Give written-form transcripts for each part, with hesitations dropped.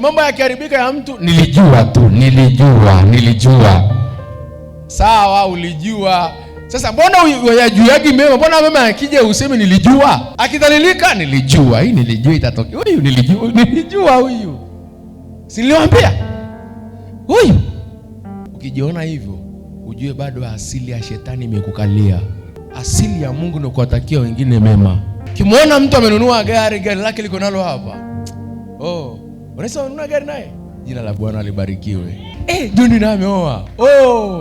mambo yakiharibika ya mtu, nilijua. Sawa, ulijua. Sasa mbona yajuagi mema? Mbona mema akija useme nilijua? Akidhalilika, nilijua. Hii nilijua itatokea. Huyu nilijua huyu. Si niliwaambia? Huyu. Ukijiona hivyo, ujue bado asili ya shetani imekukalia. Asili ya Mungu ni kuwatakia wengine mema. Kimwona mtu amenunua gari lake liko nalo hapa. Unaweza kununua gari naye? Jina la Bwana libarikiwe. Joni na ameoa.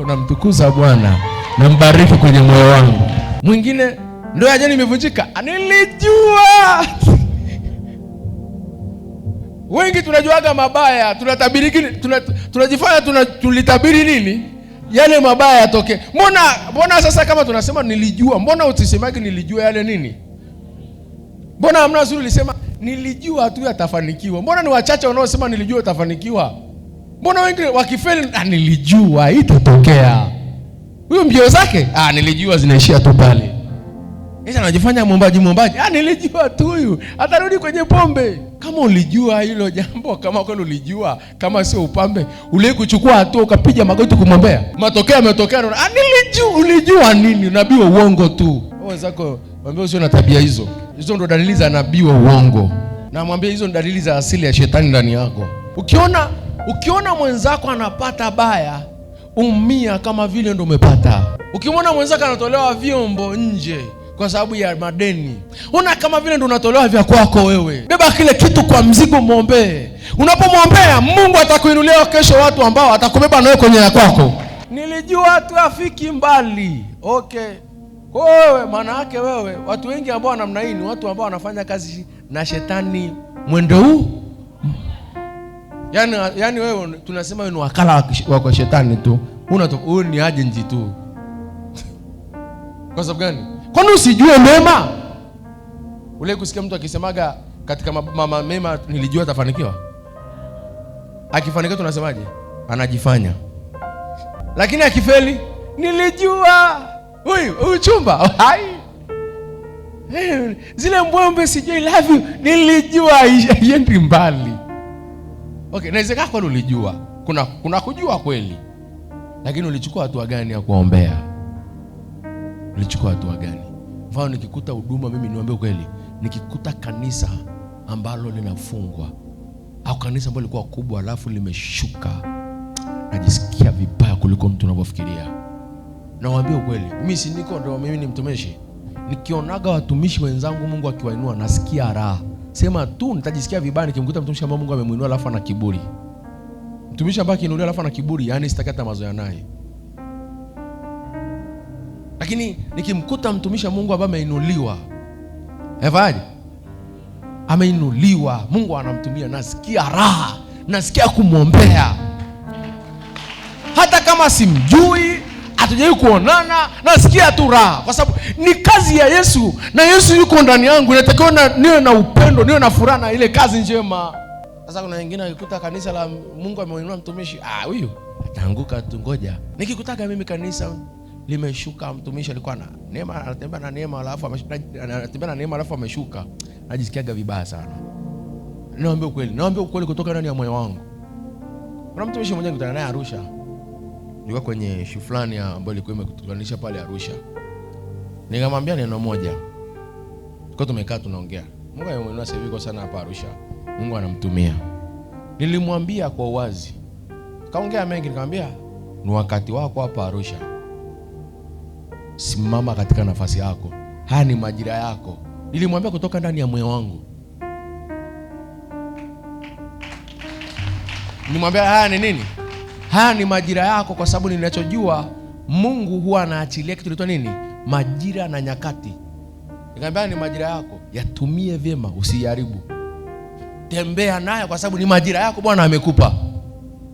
Namtukuza Bwana. Nambariki kwenye moyo wangu. Mwingine ndoa ya jana imevunjika. Nilijua. Wengi tunajuaga mabaya, tunatabiri tunajifanya tulitabiri nini? Yale mabaya yatoke. Mbona sasa kama tunasema nilijua, mbona usisemagi nilijua yale nini? Mbona hamna zuri lisema nilijua tu yatafanikiwa? Mbona ni wachache wanaosema nilijua utafanikiwa? Mbona wengi wakifeli nilijua itatokea? Huyo mbio zake nilijua zinaishia tu pale. Yeye anajifanya mwombaji. Nilijua tu huyu atarudi kwenye pombe. Kama ulijua hilo jambo, kama kweli ulijua, kama sio upambe, ule kuchukua hatua ukapiga magoti kumwombea. Matokeo yametokea. Ulijua nini? Nabii wa uongo tu. Wenzako mwambie usio na tabia hizo. Hizo ndo dalili za nabii wa uongo. Na mwambie hizo ndo dalili za asili ya shetani ndani yako. Ukiona mwenzako anapata baya, umia kama vile ndo umepata. Ukimwona mwenzako anatolewa vyombo nje kwa sababu ya madeni, una kama vile ndo unatolewa vya kwako wewe. Beba kile kitu kwa mzigo, muombe. Unapomwombea, Mungu atakuinulia kesho watu ambao atakubeba nawe kwenye ya kwako. Nilijua tu afiki mbali. Wewe maana yake wewe, watu wengi ambao namna hii ni watu ambao wanafanya kazi na shetani mwendo huu. Yaani wewe tunasema wewe ni wakala wa shetani tu. Wewe ni agent tu. Kwa sababu gani? Kwani usijue mema? Ule kusikia mtu akisemaga katika mama mema nilijua atafanikiwa. Akifanikiwa tunasemaje? Anajifanya. Lakini akifeli nilijua. Huyu chumba. Zile mbwembe sijui love you nilijua haiendi mbali. Inawezekana kweli ulijua. Kuna kujua kweli. Lakini ulichukua hatua gani ya kuombea? Ulichukua hatua gani? Mfano nikikuta huduma, mimi niombe kweli, nikikuta kanisa ambalo linafungwa au kanisa ambalo lilikuwa kubwa alafu limeshuka, najisikia vibaya kuliko mtu unavyofikiria. Nawaambia ukweli, mimi ni mtumishi. Nikionaga watumishi wenzangu Mungu akiwainua, nasikia raha. Sema tu nitajisikia vibaya nikimkuta mtumishi ambaye Mungu amemuinua alafu ana kiburi. Mtumishi ambaye akiinuliwa alafu ana kiburi, yani sitakata mazoea naye. Lakini nikimkuta mtumishi wa Mungu ambaye ameinuliwa, ameinuliwa, Mungu anamtumia, nasikia raha, nasikia kumwombea. Hata kama simjui, hatujai kuonana, nasikia tu raha kwa sababu ni kazi ya Yesu na Yesu yuko ndani yangu. Inatakiwa niwe na upendo, niwe na furaha na ile kazi njema. Sasa kuna wengine wakikuta kanisa la Mungu ameinua mtumishi, huyu ataanguka tu, ngoja. Nikikutaka mimi kanisa limeshuka, mtumishi alikuwa na neema, anatembea na neema alafu ameshuka, najisikiaga vibaya sana. Naomba ukweli kutoka ndani ya moyo wangu. Kuna mtumishi mmoja nilikutana naye Arusha. Nilikuwa kwenye shughuli fulani ambayo ilikuwa imetukutanisha pale Arusha. Nikamwambia neno moja. Tuko tumekaa tunaongea. Mungu amemwinua sasa hivi kwa sana hapa Arusha. Mungu anamtumia. Nilimwambia kwa uwazi. Kaongea mengi, nikamwambia ni wakati wako hapa Arusha. Simama katika nafasi yako. Haya ni majira yako. Nilimwambia kutoka ndani ya moyo wangu. Nilimwambia haya ni nini? Haya ni majira yako, kwa sababu ninachojua Mungu huwa anaachilia kitu kinaitwa nini? Majira na nyakati. Nikamwambia ni majira yako, yatumie vyema, usiharibu. Tembea nayo kwa sababu ni majira yako Bwana amekupa.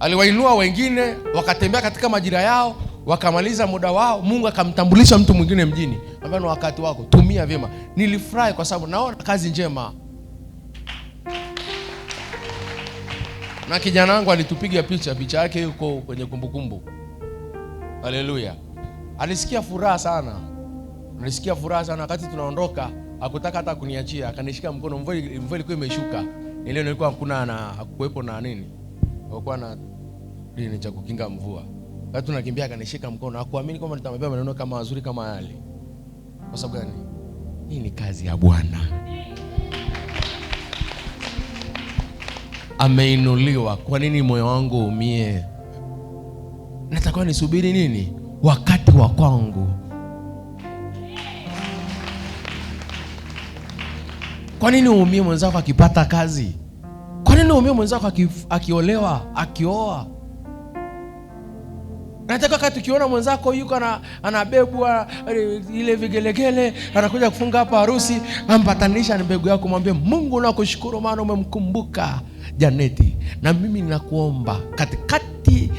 Aliwainua wengine wakatembea katika majira yao, wakamaliza muda wao, Mungu akamtambulisha mtu mwingine mjini. Nikamwambia ni wakati wako, tumia vyema. Nilifurahi kwa sababu naona kazi njema. Na kijana wangu alitupiga picha yake yuko kwenye kumbukumbu. Haleluya. Alisikia furaha sana. Wakati tunaondoka, hakutaka hata kuniachia, akanishika mkono, mvua ilikuwa imeshuka. Ile nilikuwa kuna kuwepo na nini? Walikuwa na nini cha kukinga mvua. Wakati tunakimbia akanishika mkono, hakuamini kwamba nitamwambia maneno kama mazuri kama yale. Kwa sababu gani? Hii ni kazi ya Bwana. Ameinuliwa. Kwa nini moyo wangu uumie? Natakiwa nisubiri nini? Wakati wa kwangu. Kwa nini uumie mwenzako akipata kazi? Kwa nini uumie mwenzako akiolewa, akioa? Nataka wakati ukiona mwenzako yuko anabebwa ile vigelegele, anakuja kufunga hapa harusi, ampatanisha na mbegu yako, mwambie Mungu nakushukuru maana umemkumbuka Janeti. Na mimi ninakuomba katikati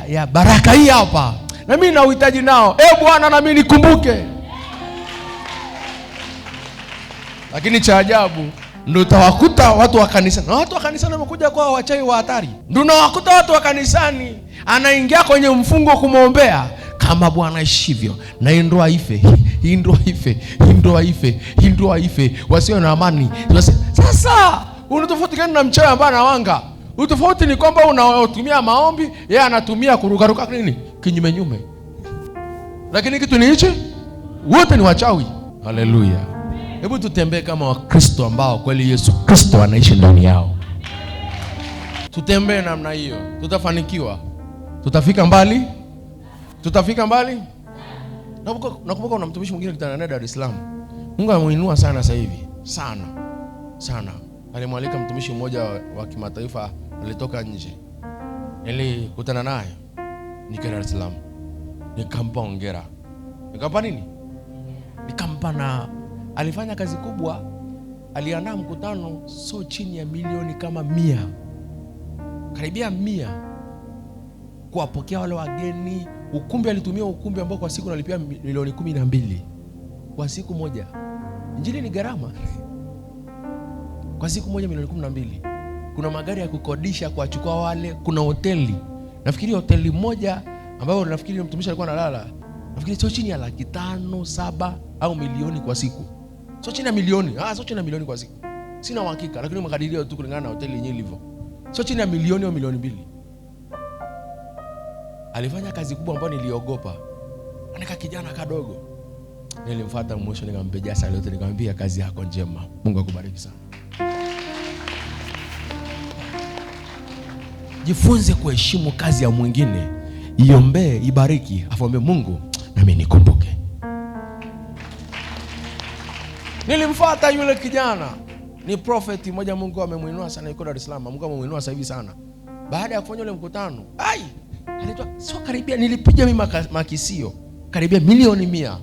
ya baraka hii hapa, na mimi na uhitaji nao, Bwana na mimi nikumbuke. Lakini cha ajabu ndio utawakuta watu wa kanisani. Na watu wa kanisani wamekuja kwa wachawi wa hatari. Ndio unawakuta watu wa kanisani anaingia kwenye mfungo kumwombea kama Bwana ishivyo. Na hii ndoa ife, hii ndoa ife, hii ndoa ife, hii ndoa ife. Wasio na amani. Sasa unatofauti gani na mchawi ambaye anawanga? Utofauti ni kwamba unatumia maombi, yeye anatumia kurukaruka nini? Kinyume nyume. Lakini kitu ni hichi, wote ni wachawi. Haleluya. Hebu tutembee kama Wakristo ambao kweli Yesu Kristo anaishi ndani yao. Tutembee namna hiyo, tutafanikiwa. Tutafika mbali? Tutafika mbali? Nakumbuka una mtumishi mwingine kitana Dar es Salaam. Mungu amemuinua sana sasa hivi. Sana. Sana. Alimwalika mtumishi mmoja wa kimataifa, alitoka nje. Nilikutana naye nika Dar es Salaam. Nikampa hongera. Nikampa nini? Nikampa na alifanya kazi kubwa. Aliandaa mkutano so chini ya milioni kama 100. Karibia 100. Kuwapokea wale wageni. Ukumbi alitumia ukumbi ambao kwa siku nalipia milioni 12. Kwa siku moja. Injili ni gharama. Kwa siku moja milioni 12. Kuna magari ya kukodisha kuwachukua wale, kuna hoteli. Nafikiri hoteli moja ambayo nafikiri mtumishi alikuwa analala, nafikiri sio chini ya 500,000, 7 au milioni kwa siku. Sio chini ya milioni. Sio chini ya milioni kwa siku. Sina uhakika, lakini makadirio tu kulingana na hoteli yenyewe ilivyo. Sio chini ya milioni au milioni 2. Alifanya kazi kubwa ambayo niliogopa. Anika kijana kadogo. Nilimfuata mwisho nikampigia sala yote, nikamwambia kazi yako njema. Mungu akubariki sana. Jifunze kuheshimu kazi ya mwingine. Iombee, ibariki, afuambie Mungu na mimi nikumbuke. Nilimfuata yule kijana. Ni prophet mmoja Mungu amemuinua sana yuko Dar es Salaam. Mungu amemuinua sasa hivi sana. Baada ya kufanya ule mkutano, alitoa sio karibia, nilipiga mimi makisio karibia milioni 100.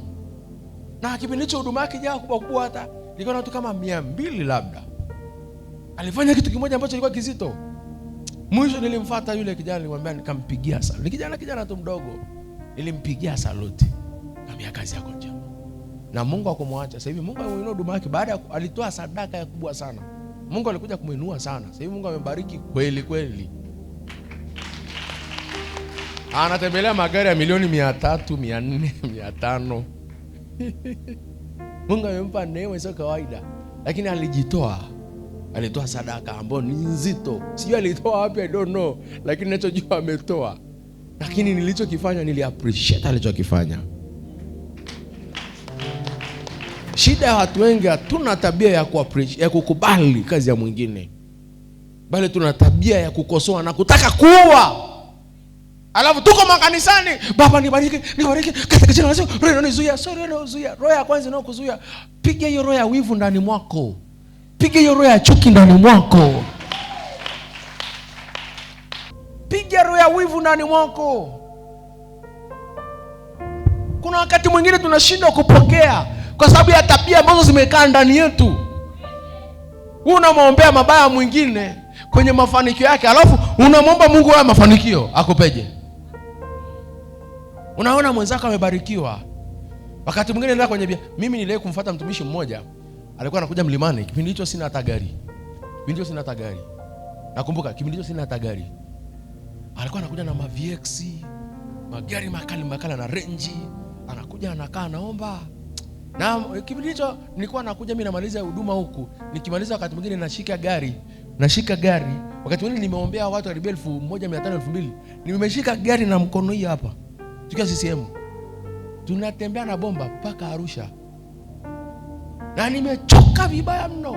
Na kipindi hicho huduma yake jaa kubwa hata nilikuwa na watu kama 200 labda. Alifanya kitu kimoja ambacho kilikuwa kizito. Mwisho nilimfuata yule kijana, nilimwambia, nikampigia saluti. Kijana tu mdogo. Nilimpigia saluti. Nikamwambia kazi yako njema. Na Mungu akamwacha. Sasa hivi Mungu amemuinua huduma yake baada alitoa sadaka ya kubwa sana. Mungu alikuja kumuinua sana. Sasa hivi Mungu amembariki kweli kweli. Anatembelea magari ya milioni 300, 400, 500. Mungu amempa neema sio kawaida. Lakini alijitoa. Alitoa sadaka ambayo ni nzito. Sijui alitoa wapi, I don't know. Lakini ninachojua ametoa. Lakini nilichokifanya appreciate alichokifanya. Shida ya watu wengi hatuna tabia ya kukubali kazi ya mwingine. Bali tuna tabia ya kukosoa na kutaka kuua. Alafu tuko makanisani, Baba nibariki katika jina la Yesu. Roho inazuia, roho ya kwanza inayokuzuia. Piga hiyo roho ya wivu ndani mwako. Piga hiyo roho ya chuki ndani mwako. Piga roho ya wivu ndani mwako. Kuna wakati mwingine tunashindwa kupokea kwa sababu ya tabia ambazo zimekaa ndani yetu. Unamwombea mabaya mwingine kwenye mafanikio yake, alafu unamwomba Mungu wa mafanikio akupeje. Unaona mwenzako amebarikiwa. Wakati mwingine nenda kwenye mimi niliye kumfuata mtumishi mmoja, alikuwa anakuja mlimani. Kipindi hicho sina hata gari. Nakumbuka kipindi hicho sina hata gari. Alikuwa anakuja na VX, magari makali na Range. Anakuja anakaa anaomba. Na kipindi hicho nilikuwa nakuja mimi namaliza huduma huku. Nikimaliza wakati mwingine nashika gari. Wakati mwingine nimeombea watu karibia 1500 2000. Nimeshika gari na mkono hii hapa. Tukiwa CCM. Tunatembea na bomba mpaka Arusha. Na nimechoka vibaya mno.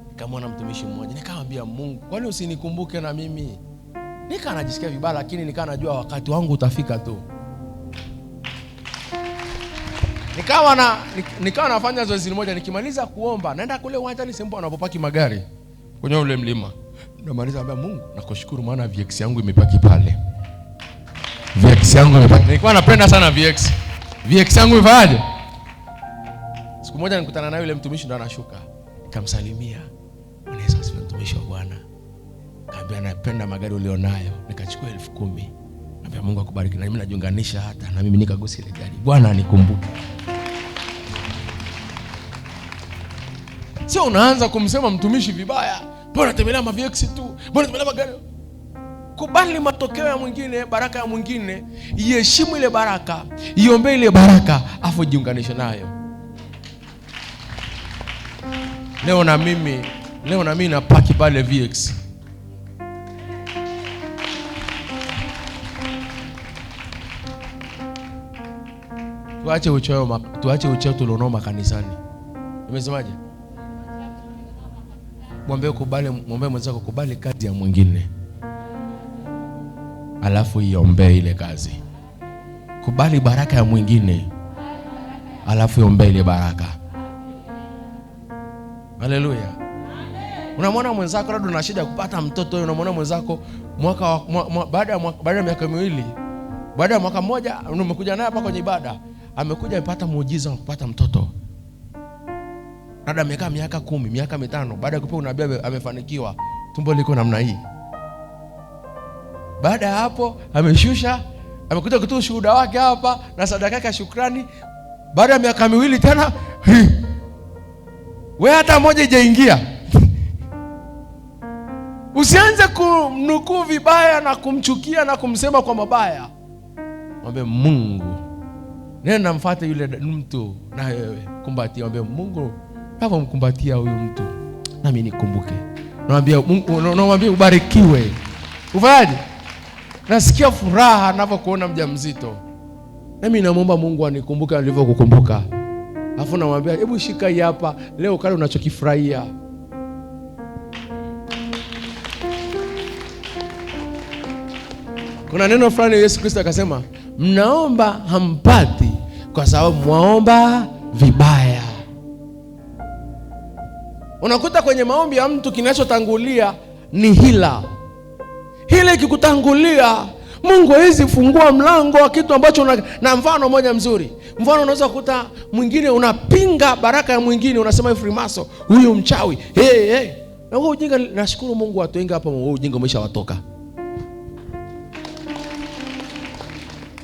Nikamwona mtumishi mmoja, nikamwambia Mungu, kwani usinikumbuke na mimi? Nika najisikia vibaya, lakini nika najua wakati wangu utafika tu. Nikawa nafanya zoezi moja, nikimaliza kuomba naenda kule uwanjani sehemu wanapopaki magari kwenye ule mlima. Namaliza ambia Mungu, nakushukuru maana VX yangu imepaki pale. VX yangu imepaki. Nilikuwa napenda sana VX. VX yangu ifaje? Siku moja nikutana na yule mtumishi ndo anashuka. Nikamsalimia. Bwana Yesu asifiwe, mtumishi wa Bwana. Kaambia napenda magari ulionayo. Nikachukua 10,000. Naambia Mungu akubariki, na mimi najiunganisha hata na mimi nikagusa ile gari. Bwana anikumbuke. Sio unaanza kumsema mtumishi vibaya. Bwana tembelea ma VX tu. Bwana tembelea magari. Kubali matokeo ya mwingine, baraka ya mwingine, iheshimu ile baraka, iombe ile baraka, afu jiunganishe nayo. Leo na mimi napaki pale VX. Tuache uchoyo tulionoma kanisani. Umesemaje? Mwambie mwenzako kubali kazi ya mwingine. Alafu iombe ile kazi. Kubali baraka ya mwingine. Alafu iombe ile baraka. Haleluya. Unamwona mwenzako labda una shida kupata mtoto, unamwona mwenzako baada ya miaka 2, baada ya mwaka mmoja umekuja naye hapa kwenye ibada, amekuja amepata muujiza wa kupata mtoto. Labda amekaa miaka 10, miaka 5, baada ya kupewa unabii amefanikiwa, tumbo liko namna hii. Baada ya hapo ameshusha, amekuja kutoa shuhuda wake hapa na sadaka yake ya shukrani. Baada ya miaka 2 tena wewe hata moja ijaingia. Usianze kumnukuu vibaya na kumchukia na kumsema kwa mabaya. Mwambie Mungu, nenda mfuate yule mtu na wewe kumbatia. Mwambie Mungu, hapo mkumbatia huyu mtu na mimi nikumbuke. Namwambia ubarikiwe. Ufahaje? Nasikia furaha ninapokuona mjamzito. Na mimi naomba Mungu anikumbuke alivyokukumbuka. Alafu namwambia hebu shika hii hapa leo kale unachokifurahia. Kuna neno fulani Yesu Kristo akasema, mnaomba hampati kwa sababu mwaomba vibaya. Unakuta kwenye maombi ya mtu kinachotangulia ni hila. Hila ikikutangulia, Mungu hawezi fungua mlango wa kitu ambacho na mfano moja mzuri. Mfano unaweza kukuta mwingine unapinga baraka ya mwingine, unasema Freemason, huyu mchawi. Na wewe ujinga, nashukuru Mungu watu wengi hapa wewe ujinga umeshawatoka.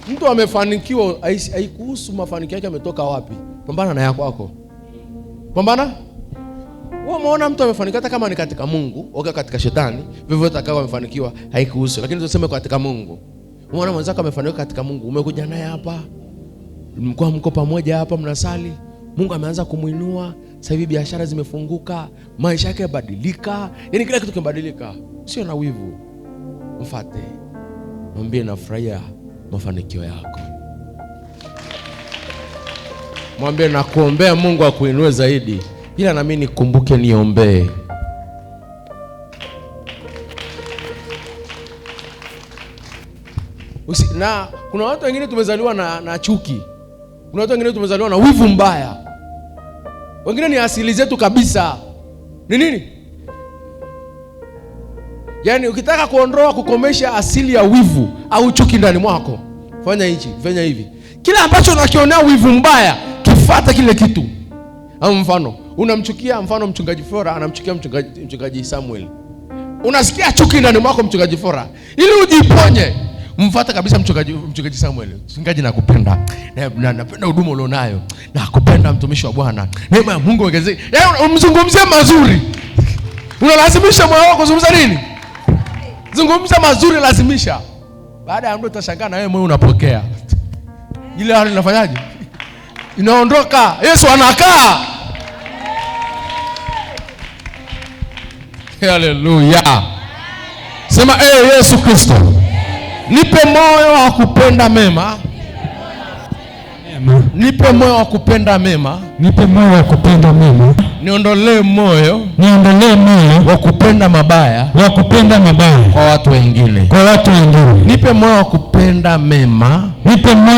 Mtu amefanikiwa, haikuhusu mafanikio yake ametoka wapi. Pambana na yako wako. Pambana. Wewe umeona mtu amefanikiwa hata kama ni katika Mungu, au katika shetani, vivyo atakao amefanikiwa, haikuhusu. Lakini tuseme katika Mungu. Umeona mwenzako amefanikiwa katika Mungu, umekuja naye hapa. Mko pamoja hapa mnasali. Mungu ameanza kumuinua, sasa hivi biashara zimefunguka, maisha yake yabadilika. Yaani kila kitu kimebadilika. Sio na wivu. Mfuate. Mwambie nafurahia mafanikio yako. Mwambie nakuombea Mungu akuinue zaidi. Ila na mimi nikumbuke niombee. Na kuna watu wengine tumezaliwa na chuki. Kuna watu wengine tumezaliwa na wivu mbaya. Wengine ni asili zetu kabisa. Ni nini? Yaani ukitaka kukomesha asili ya wivu au chuki ndani mwako, fanya hivi. Kila ambacho unakionea wivu mbaya, kifuata kile kitu. Au mfano, unamchukia mchungaji Fora, anamchukia mchungaji Samuel. Unasikia chuki ndani mwako mchungaji Fora. Ili ujiponye, mfuata kabisa mchungaji Samuel. Mchungaji nakupenda. Na napenda huduma ulionayo. Nakupenda mtumishi wa Bwana. Neema ya Mungu ongezeke. Yaani umzungumzie mazuri. Unalazimisha moyo wako kuzungumza nini? Zungumza mazuri, lazimisha. Baada ya muda utashangaa na wewe moyo unapokea. ile hali inafanyaje? Inaondoka. Yesu anakaa. Haleluya. Sema Yesu Kristo, nipe moyo wa kupenda mema. Nipe moyo wa kupenda mema. Nipe moyo wa kupenda mema. Niondolee moyo wa kupenda mabaya. Kwa watu wengine. Nipe moyo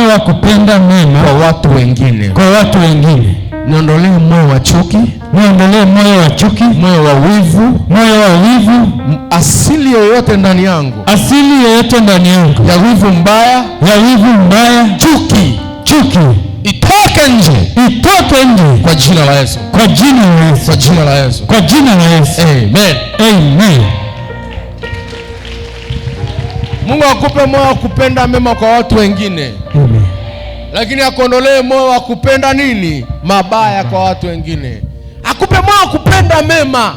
wa kupenda mema. Kwa watu wengine. Niondolee moyo wa chuki. Moyo wa wivu. Asili yoyote ndani yangu. Ya wivu mbaya. Chuki. Itoke nje. Kwa jina la Yesu. Amen. Mungu akupe moyo wa kupenda mema kwa watu wengine. Amen. Lakini akuondolee moyo wa kupenda nini? Mabaya kwa watu wengine. Akupe moyo wa kupenda mema.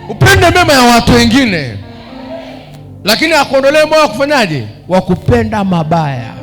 Upende mema ya watu wengine. Lakini akuondolee moyo wa kufanyaje? Wa kupenda mabaya.